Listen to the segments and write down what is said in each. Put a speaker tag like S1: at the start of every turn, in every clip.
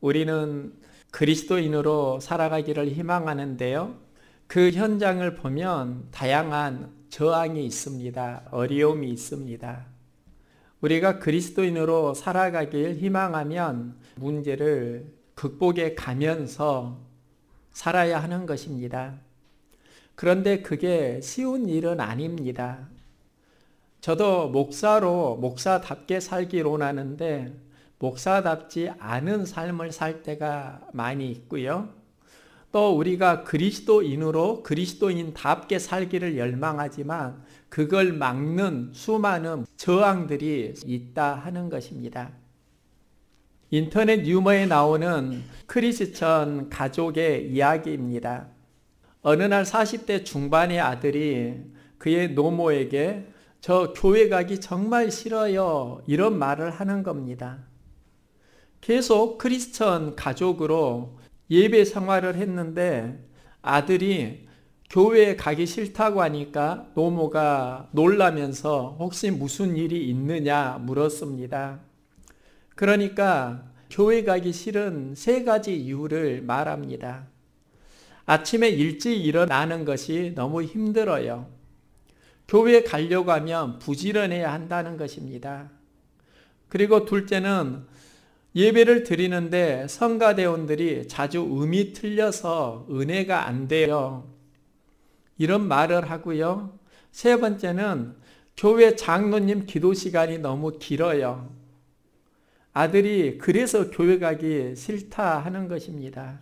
S1: 우리는 그리스도인으로 살아가기를 희망하는데요. 그 현장을 보면 다양한 저항이 있습니다. 어려움이 있습니다. 우리가 그리스도인으로 살아가길 희망하면 문제를 극복해 가면서 살아야 하는 것입니다. 그런데 그게 쉬운 일은 아닙니다. 저도 목사답게 살기를 원하는데 목사답지 않은 삶을 살 때가 많이 있고요. 또 우리가 그리스도인으로 그리스도인답게 살기를 열망하지만 그걸 막는 수많은 저항들이 있다 하는 것입니다. 인터넷 유머에 나오는 크리스천 가족의 이야기입니다. 어느 날 40대 중반의 아들이 그의 노모에게 저 교회 가기 정말 싫어요. 이런 말을 하는 겁니다. 계속 크리스천 가족으로 예배 생활을 했는데 아들이 교회에 가기 싫다고 하니까 노모가 놀라면서 혹시 무슨 일이 있느냐 물었습니다. 그러니까 교회 가기 싫은 3가지 이유를 말합니다. 아침에 일찍 일어나는 것이 너무 힘들어요. 교회에 가려고 하면 부지런해야 한다는 것입니다. 그리고 둘째는 예배를 드리는데 성가대원들이 자주 음이 틀려서 은혜가 안 돼요. 이런 말을 하고요. 3번째는 교회 장로님 기도 시간이 너무 길어요. 아들이 그래서 교회 가기 싫다 하는 것입니다.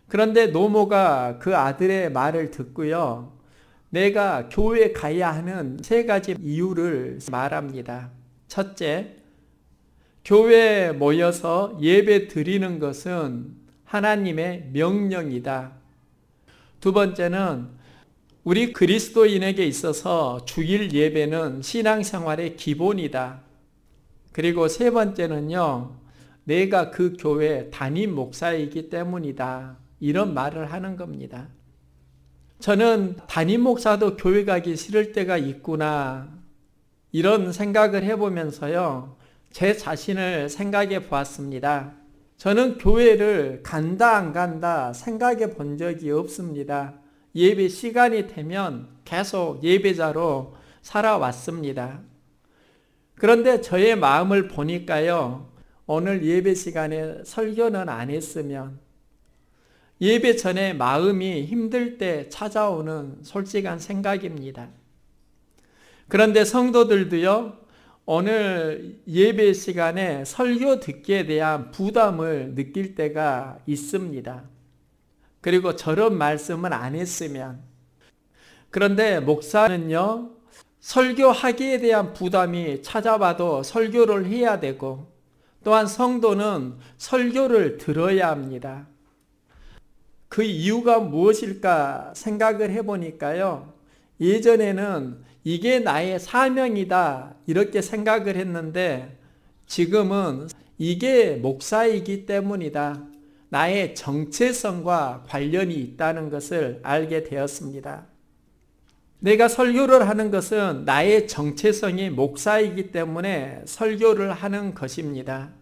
S1: 그런데 노모가 그 아들의 말을 듣고요. 내가 교회에 가야 하는 3가지 이유를 말합니다. 첫째, 교회에 모여서 예배 드리는 것은 하나님의 명령이다. 2번째는 우리 그리스도인에게 있어서 주일 예배는 신앙생활의 기본이다. 그리고 3번째는요, 내가 그 교회 담임 목사이기 때문이다. 이런 말을 하는 겁니다. 저는 담임 목사도 교회 가기 싫을 때가 있구나. 이런 생각을 해보면서요, 제 자신을 생각해 보았습니다. 저는 교회를 간다 안 간다 생각해 본 적이 없습니다. 예배 시간이 되면 계속 예배자로 살아왔습니다. 그런데 저의 마음을 보니까요, 오늘 예배 시간에 설교는 안 했으면 예배 전에 마음이 힘들 때 찾아오는 솔직한 생각입니다. 그런데 성도들도요, 오늘 예배 시간에 설교 듣기에 대한 부담을 느낄 때가 있습니다. 그리고 저런 말씀을 안 했으면. 그런데 목사는요, 설교하기에 대한 부담이 찾아와도 설교를 해야 되고, 또한 성도는 설교를 들어야 합니다. 그 이유가 무엇일까 생각을 해보니까요, 예전에는 이게 나의 사명이다 이렇게 생각을 했는데 지금은 이게 목사이기 때문이다. 나의 정체성과 관련이 있다는 것을 알게 되었습니다. 내가 설교를 하는 것은 나의 정체성이 목사이기 때문에 설교를 하는 것입니다.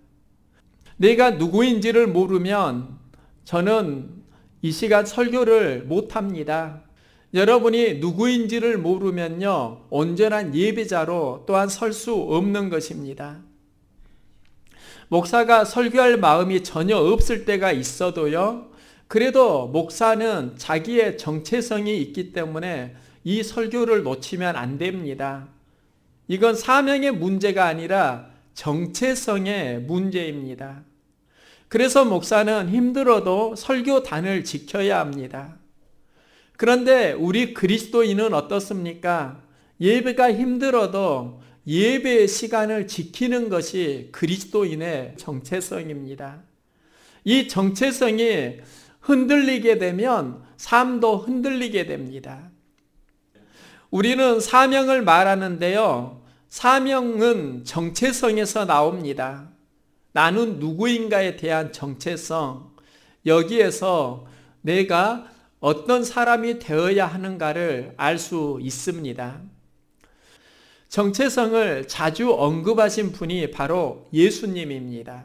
S1: 내가 누구인지를 모르면 저는 이 시간 설교를 못합니다. 여러분이 누구인지를 모르면요, 온전한 예배자로 또한 설 수 없는 것입니다. 목사가 설교할 마음이 전혀 없을 때가 있어도요, 그래도 목사는 자기의 정체성이 있기 때문에 이 설교를 놓치면 안 됩니다. 이건 사명의 문제가 아니라 정체성의 문제입니다. 그래서 목사는 힘들어도 설교단을 지켜야 합니다. 그런데 우리 그리스도인은 어떻습니까? 예배가 힘들어도 예배의 시간을 지키는 것이 그리스도인의 정체성입니다. 이 정체성이 흔들리게 되면 삶도 흔들리게 됩니다. 우리는 사명을 말하는데요, 사명은 정체성에서 나옵니다. 나는 누구인가에 대한 정체성, 여기에서 내가 어떤 사람이 되어야 하는가를 알 수 있습니다. 정체성을 자주 언급하신 분이 바로 예수님입니다.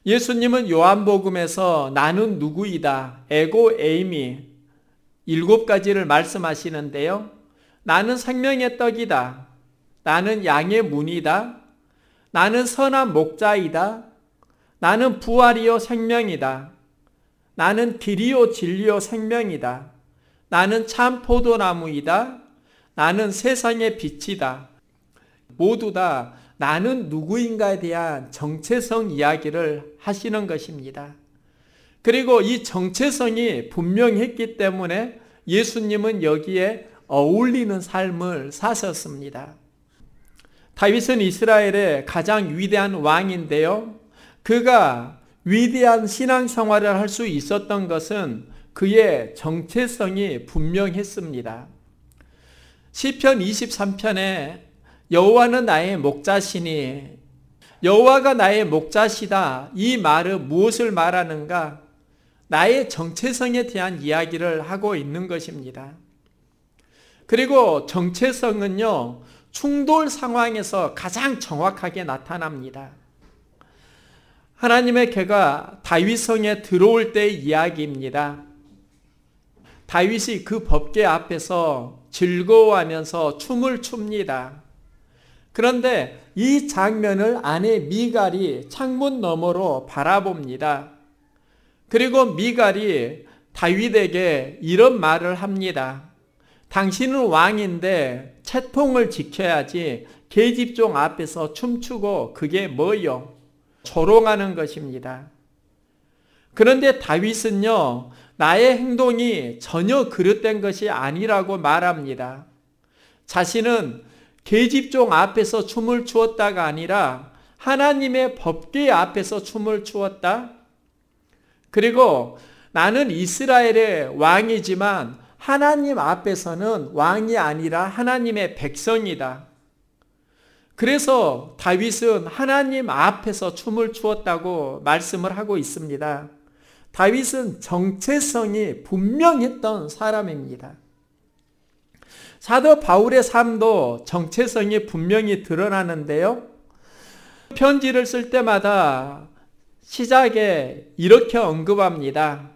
S1: 예수님은 요한복음에서 나는 누구이다, 에고 에이미 7가지를 말씀하시는데요. 나는 생명의 떡이다. 나는 양의 문이다. 나는 선한 목자이다. 나는 부활이요 생명이다. 나는 길이요 진리요 생명이다. 나는 참 포도나무이다. 나는 세상의 빛이다. 모두 다 나는 누구인가에 대한 정체성 이야기를 하시는 것입니다. 그리고 이 정체성이 분명했기 때문에 예수님은 여기에 어울리는 삶을 사셨습니다. 다윗은 이스라엘의 가장 위대한 왕인데요. 그가 위대한 신앙생활을 할 수 있었던 것은 그의 정체성이 분명했습니다. 시편 23편에 여호와는 나의 목자시니, 여호와가 나의 목자시다, 이 말은 무엇을 말하는가? 나의 정체성에 대한 이야기를 하고 있는 것입니다. 그리고 정체성은요, 충돌 상황에서 가장 정확하게 나타납니다. 하나님의 개가 다윗성에 들어올 때의 이야기입니다. 다윗이 그 법궤 앞에서 즐거워하면서 춤을 춥니다. 그런데 이 장면을 아내 미갈이 창문 너머로 바라봅니다. 그리고 미갈이 다윗에게 이런 말을 합니다. 당신은 왕인데 채통을 지켜야지 계집종 앞에서 춤추고 그게 뭐요? 조롱하는 것입니다. 그런데 다윗은요, 나의 행동이 전혀 그릇된 것이 아니라고 말합니다. 자신은 계집종 앞에서 춤을 추었다가 아니라 하나님의 법궤 앞에서 춤을 추었다. 그리고 나는 이스라엘의 왕이지만 하나님 앞에서는 왕이 아니라 하나님의 백성이다. 그래서 다윗은 하나님 앞에서 춤을 추었다고 말씀을 하고 있습니다. 다윗은 정체성이 분명했던 사람입니다. 사도 바울의 삶도 정체성이 분명히 드러나는데요. 편지를 쓸 때마다 시작에 이렇게 언급합니다.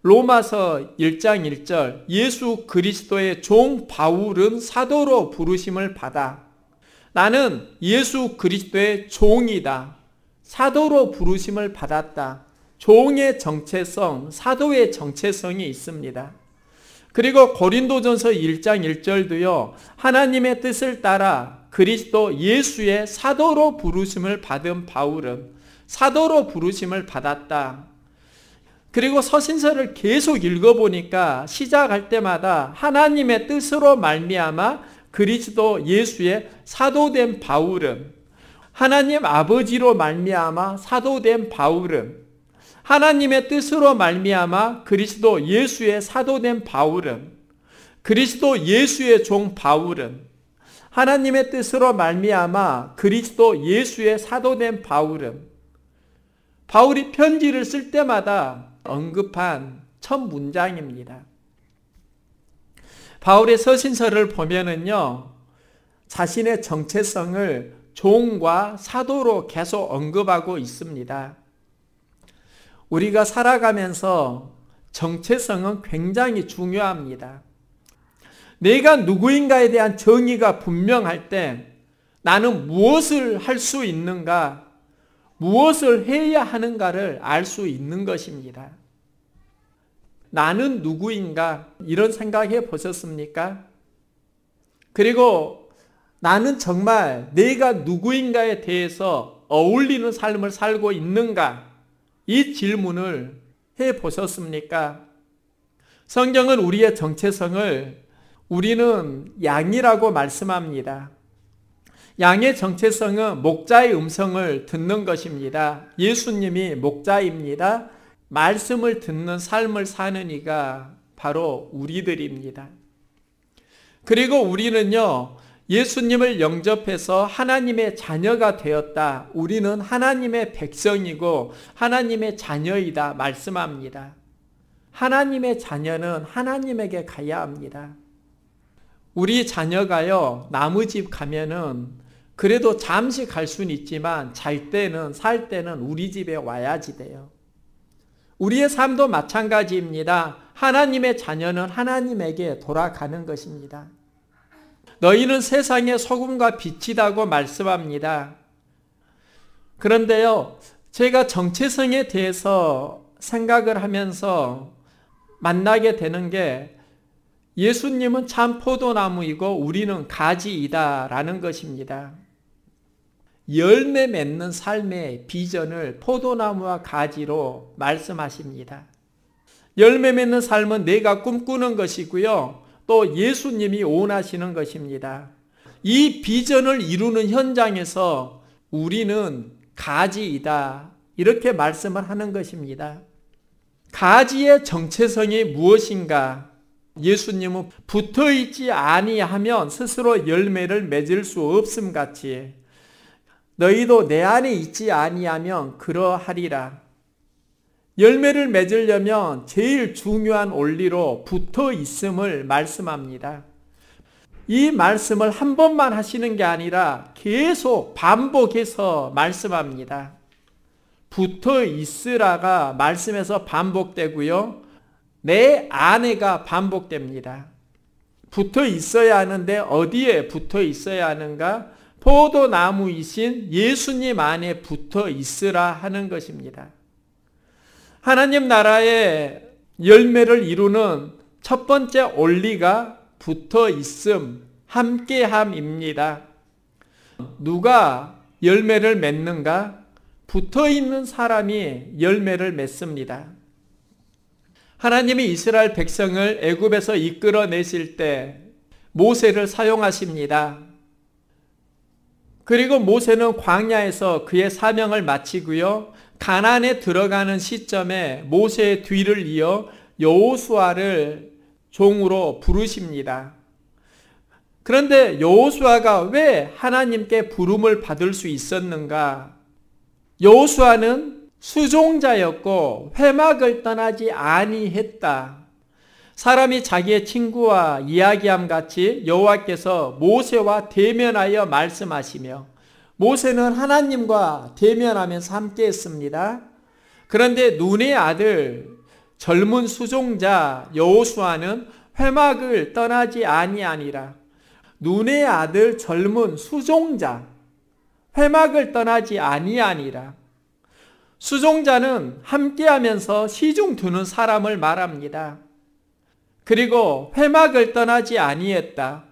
S1: 로마서 1장 1절, 예수 그리스도의 종 바울은 사도로 부르심을 받아. 나는 예수 그리스도의 종이다. 사도로 부르심을 받았다. 종의 정체성, 사도의 정체성이 있습니다. 그리고 고린도전서 1장 1절도요. 하나님의 뜻을 따라 그리스도 예수의 사도로 부르심을 받은 바울은 사도로 부르심을 받았다. 그리고 서신서를 계속 읽어보니까 시작할 때마다 하나님의 뜻으로 말미암아 그리스도 예수의 사도된 바울은, 하나님 아버지로 말미암아 사도된 바울은, 하나님의 뜻으로 말미암아 그리스도 예수의 사도된 바울은, 그리스도 예수의 종 바울은, 하나님의 뜻으로 말미암아 그리스도 예수의 사도된 바울은, 바울이 편지를 쓸 때마다 언급한 첫 문장입니다. 바울의 서신서를 보면은요, 자신의 정체성을 종과 사도로 계속 언급하고 있습니다. 우리가 살아가면서 정체성은 굉장히 중요합니다. 내가 누구인가에 대한 정의가 분명할 때 나는 무엇을 할 수 있는가, 무엇을 해야 하는가를 알 수 있는 것입니다. 나는 누구인가, 이런 생각해 보셨습니까? 그리고 나는 정말 내가 누구인가에 대해서 어울리는 삶을 살고 있는가, 이 질문을 해 보셨습니까? 성경은 우리의 정체성을 우리는 양이라고 말씀합니다. 양의 정체성은 목자의 음성을 듣는 것입니다. 예수님이 목자입니다. 말씀을 듣는 삶을 사는 이가 바로 우리들입니다. 그리고 우리는요, 예수님을 영접해서 하나님의 자녀가 되었다. 우리는 하나님의 백성이고 하나님의 자녀이다 말씀합니다. 하나님의 자녀는 하나님에게 가야 합니다. 우리 자녀가요, 나무집 가면은 그래도 잠시 갈 수는 있지만 살 때는 우리 집에 와야지 돼요. 우리의 삶도 마찬가지입니다. 하나님의 자녀는 하나님에게 돌아가는 것입니다. 너희는 세상의 소금과 빛이라고 말씀합니다. 그런데요, 제가 정체성에 대해서 생각을 하면서 만나게 되는 게 예수님은 참 포도나무이고 우리는 가지이다라는 것입니다. 열매 맺는 삶의 비전을 포도나무와 가지로 말씀하십니다. 열매 맺는 삶은 내가 꿈꾸는 것이고요. 또 예수님이 원하시는 것입니다. 이 비전을 이루는 현장에서 우리는 가지이다. 이렇게 말씀을 하는 것입니다. 가지의 정체성이 무엇인가? 예수님은 붙어있지 아니하면 스스로 열매를 맺을 수 없음 같이 너희도 내 안에 있지 아니하면 그러하리라. 열매를 맺으려면 제일 중요한 원리로 붙어 있음을 말씀합니다. 이 말씀을 한 번만 하시는 게 아니라 계속 반복해서 말씀합니다. 붙어 있으라가 말씀에서 반복되고요. 내 안에가 반복됩니다. 붙어 있어야 하는데 어디에 붙어 있어야 하는가? 포도나무이신 예수님 안에 붙어 있으라 하는 것입니다. 하나님 나라의 열매를 이루는 첫 번째 원리가 붙어 있음, 함께함입니다. 누가 열매를 맺는가? 붙어 있는 사람이 열매를 맺습니다. 하나님이 이스라엘 백성을 애굽에서 이끌어내실 때 모세를 사용하십니다. 그리고 모세는 광야에서 그의 사명을 마치고요. 가나안에 들어가는 시점에 모세의 뒤를 이어 여호수아를 종으로 부르십니다. 그런데 여호수아가 왜 하나님께 부름을 받을 수 있었는가? 여호수아는 수종자였고 회막을 떠나지 아니했다. 사람이 자기의 친구와 이야기함 같이 여호와께서 모세와 대면하여 말씀하시며 모세는 하나님과 대면하면서 함께했습니다. 그런데 눈의 아들 젊은 수종자 여호수아는 회막을 떠나지 아니하니라. 눈의 아들 젊은 수종자 회막을 떠나지 아니하니라. 수종자는 함께하면서 시중 두는 사람을 말합니다. 그리고 회막을 떠나지 아니했다.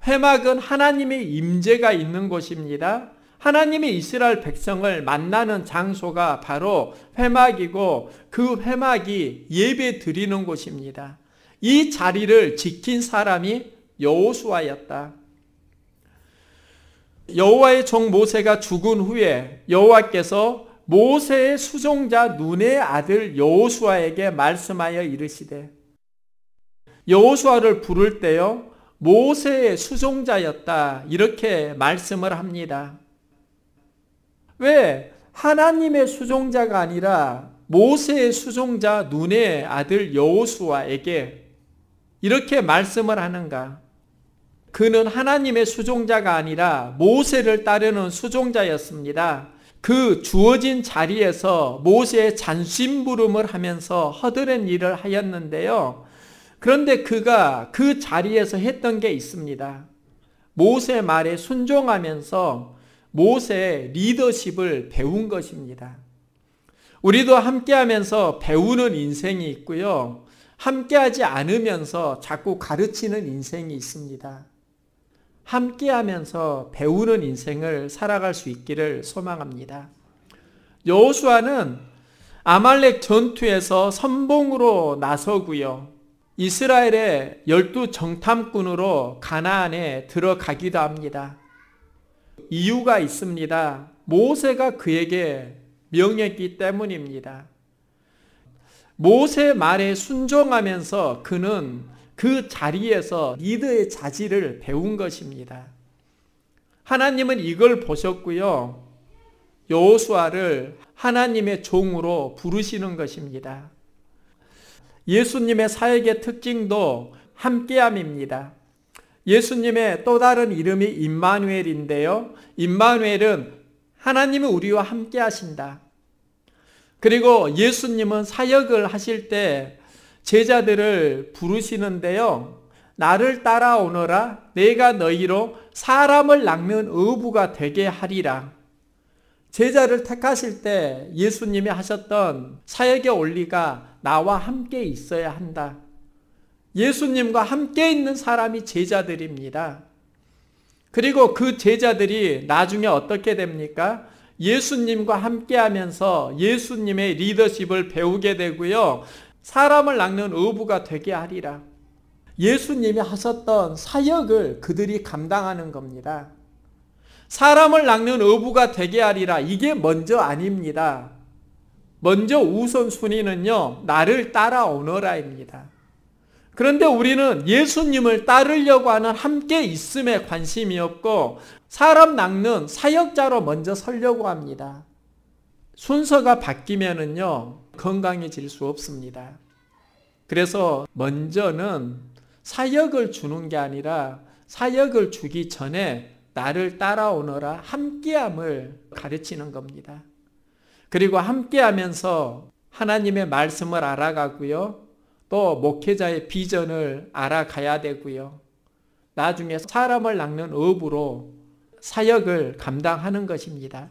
S1: 회막은 하나님의 임재가 있는 곳입니다. 하나님이 이스라엘 백성을 만나는 장소가 바로 회막이고 그 회막이 예배 드리는 곳입니다. 이 자리를 지킨 사람이 여호수아였다. 여호와의 종 모세가 죽은 후에 여호와께서 모세의 수종자 눈의 아들 여호수아에게 말씀하여 이르시되 여호수아를 부를 때요 모세의 수종자였다 이렇게 말씀을 합니다. 왜 하나님의 수종자가 아니라 모세의 수종자 눈의 아들 여호수아에게 이렇게 말씀을 하는가? 그는 하나님의 수종자가 아니라 모세를 따르는 수종자였습니다. 그 주어진 자리에서 모세의 잔심부름을 하면서 허드렛 일을 하였는데요. 그런데 그가 그 자리에서 했던 게 있습니다. 모세 말에 순종하면서 모세의 리더십을 배운 것입니다. 우리도 함께하면서 배우는 인생이 있고요. 함께하지 않으면서 자꾸 가르치는 인생이 있습니다. 함께하면서 배우는 인생을 살아갈 수 있기를 소망합니다. 여호수아는 아말렉 전투에서 선봉으로 나서고요. 이스라엘의 12 정탐꾼으로 가나안에 들어가기도 합니다. 이유가 있습니다. 모세가 그에게 명했기 때문입니다. 모세 말에 순종하면서 그는 그 자리에서 리더의 자질을 배운 것입니다. 하나님은 이걸 보셨고요. 여호수아를 하나님의 종으로 부르시는 것입니다. 예수님의 사역의 특징도 함께함입니다. 예수님의 또 다른 이름이 임마누엘인데요. 임마누엘은 하나님이 우리와 함께 하신다. 그리고 예수님은 사역을 하실 때 제자들을 부르시는데요. 나를 따라오너라. 내가 너희로 사람을 낚는 어부가 되게 하리라. 제자를 택하실 때 예수님이 하셨던 사역의 원리가 나와 함께 있어야 한다. 예수님과 함께 있는 사람이 제자들입니다. 그리고 그 제자들이 나중에 어떻게 됩니까? 예수님과 함께 하면서 예수님의 리더십을 배우게 되고요. 사람을 낚는 어부가 되게 하리라. 예수님이 하셨던 사역을 그들이 감당하는 겁니다. 사람을 낚는 어부가 되게 하리라. 이게 먼저 아닙니다. 먼저 우선순위는요. 나를 따라오너라입니다. 그런데 우리는 예수님을 따르려고 하는 함께 있음에 관심이 없고 사람 낚는 사역자로 먼저 서려고 합니다. 순서가 바뀌면은요. 건강해질 수 없습니다. 그래서 먼저는 사역을 주는 게 아니라 사역을 주기 전에 나를 따라오너라 함께함을 가르치는 겁니다. 그리고 함께하면서 하나님의 말씀을 알아가고요. 또 목회자의 비전을 알아가야 되고요. 나중에 사람을 낚는 업으로 사역을 감당하는 것입니다.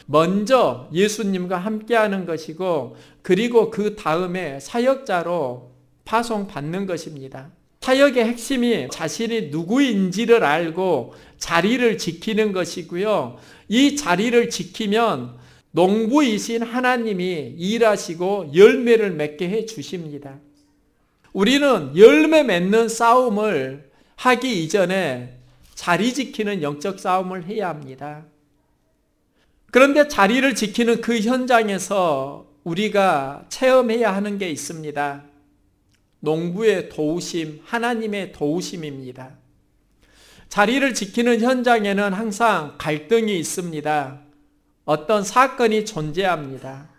S1: 먼저 예수님과 함께하는 것이고 그리고 그 다음에 사역자로 파송받는 것입니다. 사역의 핵심이 자신이 누구인지를 알고 자리를 지키는 것이고요. 이 자리를 지키면 농부이신 하나님이 일하시고 열매를 맺게 해 주십니다. 우리는 열매 맺는 싸움을 하기 이전에 자리 지키는 영적 싸움을 해야 합니다. 그런데 자리를 지키는 그 현장에서 우리가 체험해야 하는 게 있습니다. 농부의 도우심, 하나님의 도우심입니다. 자리를 지키는 현장에는 항상 갈등이 있습니다. 어떤 사건이 존재합니다.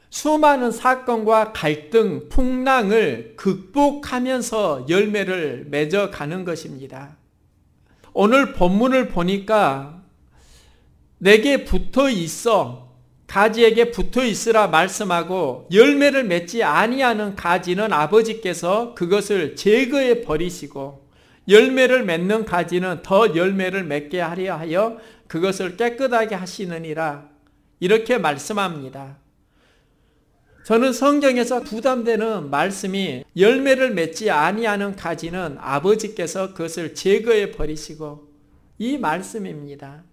S1: 수많은 사건과 갈등, 풍랑을 극복하면서 열매를 맺어가는 것입니다. 오늘 본문을 보니까 내게 붙어 있어, 가지에게 붙어 있으라 말씀하고 열매를 맺지 아니하는 가지는 아버지께서 그것을 제거해 버리시고 열매를 맺는 가지는 더 열매를 맺게 하려 하여 그것을 깨끗하게 하시느니라. 이렇게 말씀합니다. 저는 성경에서 부담되는 말씀이 열매를 맺지 아니하는 가지는 아버지께서 그것을 제거해 버리시고 이 말씀입니다.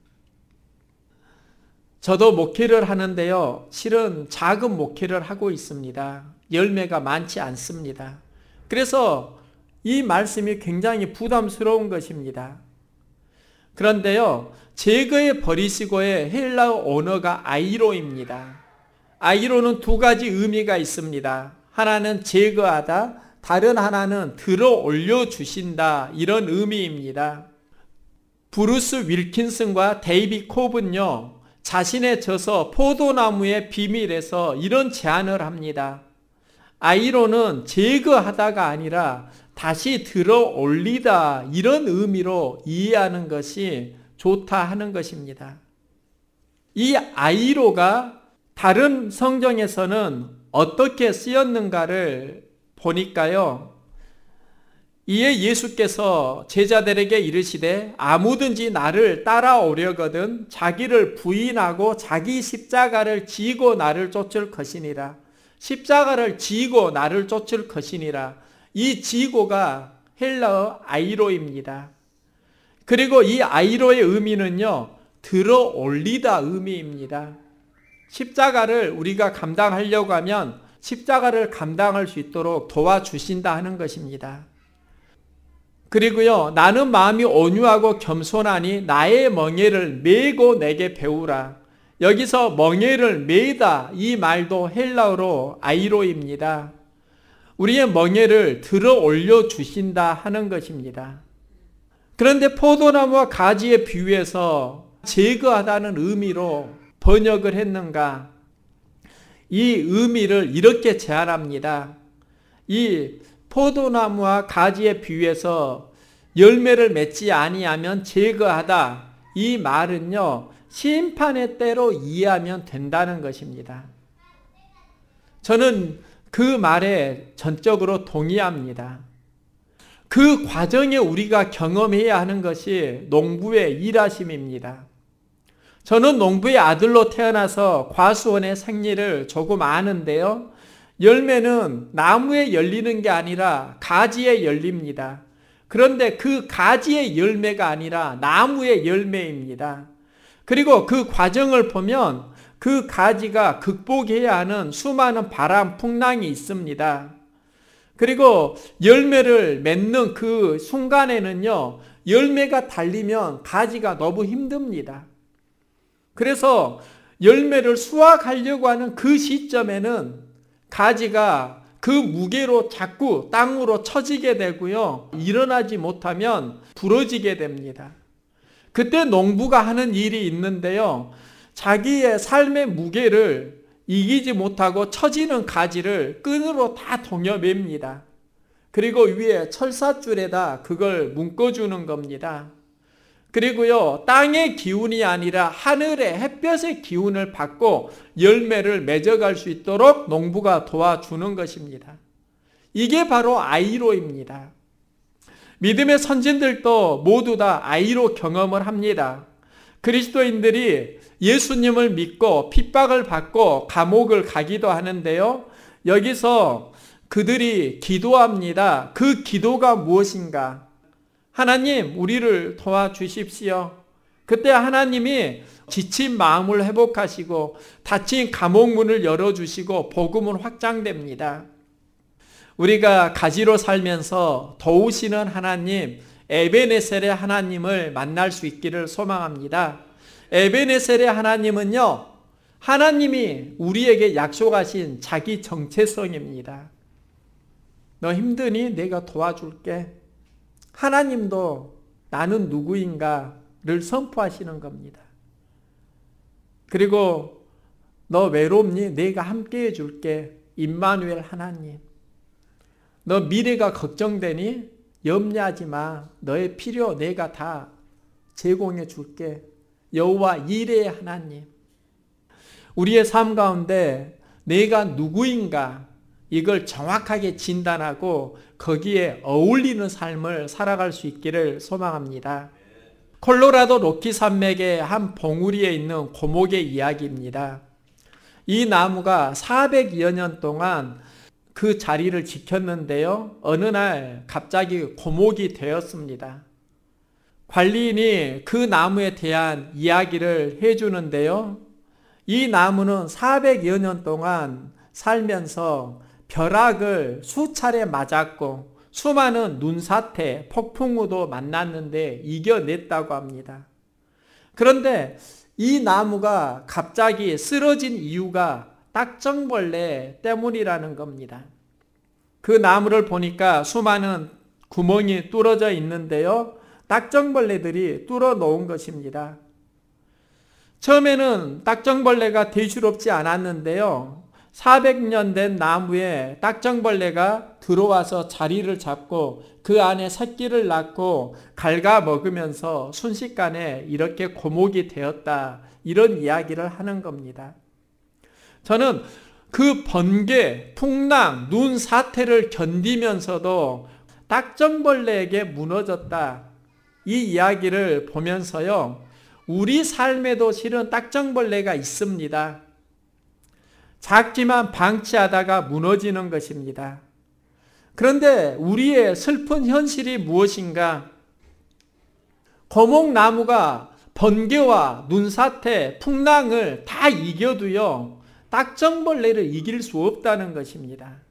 S1: 저도 목회를 하는데요. 실은 작은 목회를 하고 있습니다. 열매가 많지 않습니다. 그래서 이 말씀이 굉장히 부담스러운 것입니다. 그런데요. 제거해 버리시고의 헬라어 언어가 아이로입니다. 아이로는 두 가지 의미가 있습니다. 하나는 제거하다, 다른 하나는 들어 올려주신다. 이런 의미입니다. 브루스 윌킨슨과 데이비 콥은요. 자신의 저서 포도나무의 비밀에서 이런 제안을 합니다. 아이로는 제거하다가 아니라 다시 들어 올리다 이런 의미로 이해하는 것이 좋다 하는 것입니다. 이 아이로가 다른 성경에서는 어떻게 쓰였는가를 보니까요. 이에 예수께서 제자들에게 이르시되 아무든지 나를 따라오려거든 자기를 부인하고 자기 십자가를 지고 나를 쫓을 것이니라. 십자가를 지고 나를 쫓을 것이니라. 이 지고가 헬라어 아이로입니다. 그리고 이 아이로의 의미는요. 들어 올리다 의미입니다. 십자가를 우리가 감당하려고 하면 십자가를 감당할 수 있도록 도와주신다 하는 것입니다. 그리고요. 나는 마음이 온유하고 겸손하니 나의 멍에를 메고 내게 배우라. 여기서 멍에를 메다 이 말도 헬라어로 아이로입니다. 우리의 멍에를 들어 올려주신다 하는 것입니다. 그런데 포도나무와 가지에 비유해서 제거하다는 의미로 번역을 했는가? 이 의미를 이렇게 제안합니다. 이 포도나무와 가지에 비유해서 열매를 맺지 아니하면 제거하다. 이 말은요, 심판의 때로 이해하면 된다는 것입니다. 저는 그 말에 전적으로 동의합니다. 그 과정에 우리가 경험해야 하는 것이 농부의 일하심입니다. 저는 농부의 아들로 태어나서 과수원의 생리를 조금 아는데요. 열매는 나무에 열리는 게 아니라 가지에 열립니다. 그런데 그 가지의 열매가 아니라 나무의 열매입니다. 그리고 그 과정을 보면 그 가지가 극복해야 하는 수많은 바람, 풍랑이 있습니다. 그리고 열매를 맺는 그 순간에는요, 열매가 달리면 가지가 너무 힘듭니다. 그래서 열매를 수확하려고 하는 그 시점에는 가지가 그 무게로 자꾸 땅으로 처지게 되고요. 일어나지 못하면 부러지게 됩니다. 그때 농부가 하는 일이 있는데요. 자기의 삶의 무게를 이기지 못하고 처지는 가지를 끈으로 다 동여맵니다. 그리고 위에 철사줄에다 그걸 묶어주는 겁니다. 그리고요, 땅의 기운이 아니라 하늘의 햇볕의 기운을 받고 열매를 맺어갈 수 있도록 농부가 도와주는 것입니다. 이게 바로 아이로입니다. 믿음의 선진들도 모두 다 아이로 경험을 합니다. 그리스도인들이 예수님을 믿고 핍박을 받고 감옥을 가기도 하는데요. 여기서 그들이 기도합니다. 그 기도가 무엇인가? 하나님, 우리를 도와주십시오. 그때 하나님이 지친 마음을 회복하시고 닫힌 감옥 문을 열어주시고 복음은 확장됩니다. 우리가 가지로 살면서 도우시는 하나님, 에베네셀의 하나님을 만날 수 있기를 소망합니다. 에베네셀의 하나님은요, 하나님이 우리에게 약속하신 자기 정체성입니다. 너 힘드니? 내가 도와줄게. 하나님도 나는 누구인가를 선포하시는 겁니다. 그리고 너 외롭니? 내가 함께 해줄게. 임마누엘 하나님. 너 미래가 걱정되니? 염려하지 마. 너의 필요 내가 다 제공해 줄게. 여호와 이레의 하나님. 우리의 삶 가운데 내가 누구인가 이걸 정확하게 진단하고 거기에 어울리는 삶을 살아갈 수 있기를 소망합니다. 콜로라도 로키 산맥의 한 봉우리에 있는 고목의 이야기입니다. 이 나무가 400여 년 동안 그 자리를 지켰는데요. 어느 날 갑자기 고목이 되었습니다. 관리인이 그 나무에 대한 이야기를 해주는데요. 이 나무는 400여 년 동안 살면서 벼락을 수차례 맞았고 수많은 눈사태, 폭풍우도 만났는데 이겨냈다고 합니다. 그런데 이 나무가 갑자기 쓰러진 이유가 딱정벌레 때문이라는 겁니다. 그 나무를 보니까 수많은 구멍이 뚫어져 있는데요. 딱정벌레들이 뚫어 놓은 것입니다. 처음에는 딱정벌레가 대수롭지 않았는데요. 400년 된 나무에 딱정벌레가 들어와서 자리를 잡고 그 안에 새끼를 낳고 갉아먹으면서 순식간에 이렇게 고목이 되었다. 이런 이야기를 하는 겁니다. 저는 그 번개, 풍랑, 눈 사태를 견디면서도 딱정벌레에게 무너졌다. 이 이야기를 보면서요. 우리 삶에도 실은 딱정벌레가 있습니다. 작지만 방치하다가 무너지는 것입니다. 그런데 우리의 슬픈 현실이 무엇인가? 고목나무가 번개와 눈사태, 풍랑을 다 이겨도요. 딱정벌레를 이길 수 없다는 것입니다.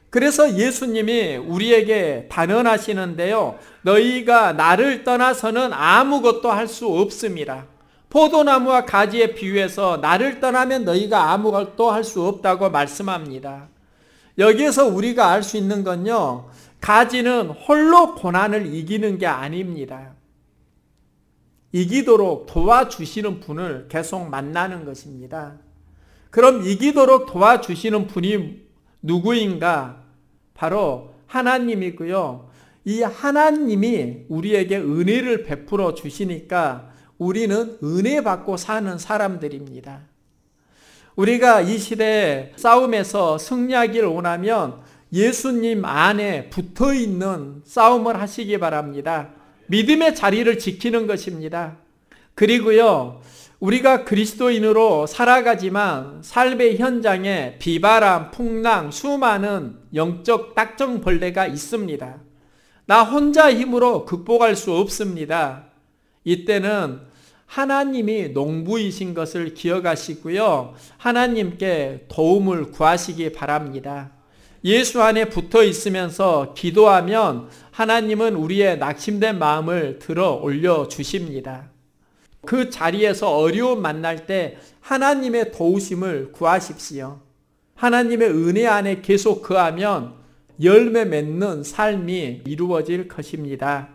S1: 그래서 예수님이 우리에게 단언하시는데요. 너희가 나를 떠나서는 아무것도 할 수 없습니다. 포도나무와 가지에 비유해서 나를 떠나면 너희가 아무것도 할 수 없다고 말씀합니다. 여기에서 우리가 알 수 있는 건요. 가지는 홀로 고난을 이기는 게 아닙니다. 이기도록 도와주시는 분을 계속 만나는 것입니다. 그럼 이기도록 도와주시는 분이 누구인가? 바로 하나님이고요. 이 하나님이 우리에게 은혜를 베풀어 주시니까 우리는 은혜 받고 사는 사람들입니다. 우리가 이 시대에 싸움에서 승리하기를 원하면 예수님 안에 붙어 있는 싸움을 하시기 바랍니다. 믿음의 자리를 지키는 것입니다. 그리고요, 우리가 그리스도인으로 살아가지만 삶의 현장에 비바람, 풍랑, 수많은 영적 딱정벌레가 있습니다. 나 혼자 힘으로 극복할 수 없습니다. 이때는 하나님이 농부이신 것을 기억하시고요, 하나님께 도움을 구하시기 바랍니다. 예수 안에 붙어 있으면서 기도하면 하나님은 우리의 낙심된 마음을 들어 올려 주십니다. 그 자리에서 어려움 만날 때 하나님의 도우심을 구하십시오. 하나님의 은혜 안에 계속 거하면 열매 맺는 삶이 이루어질 것입니다.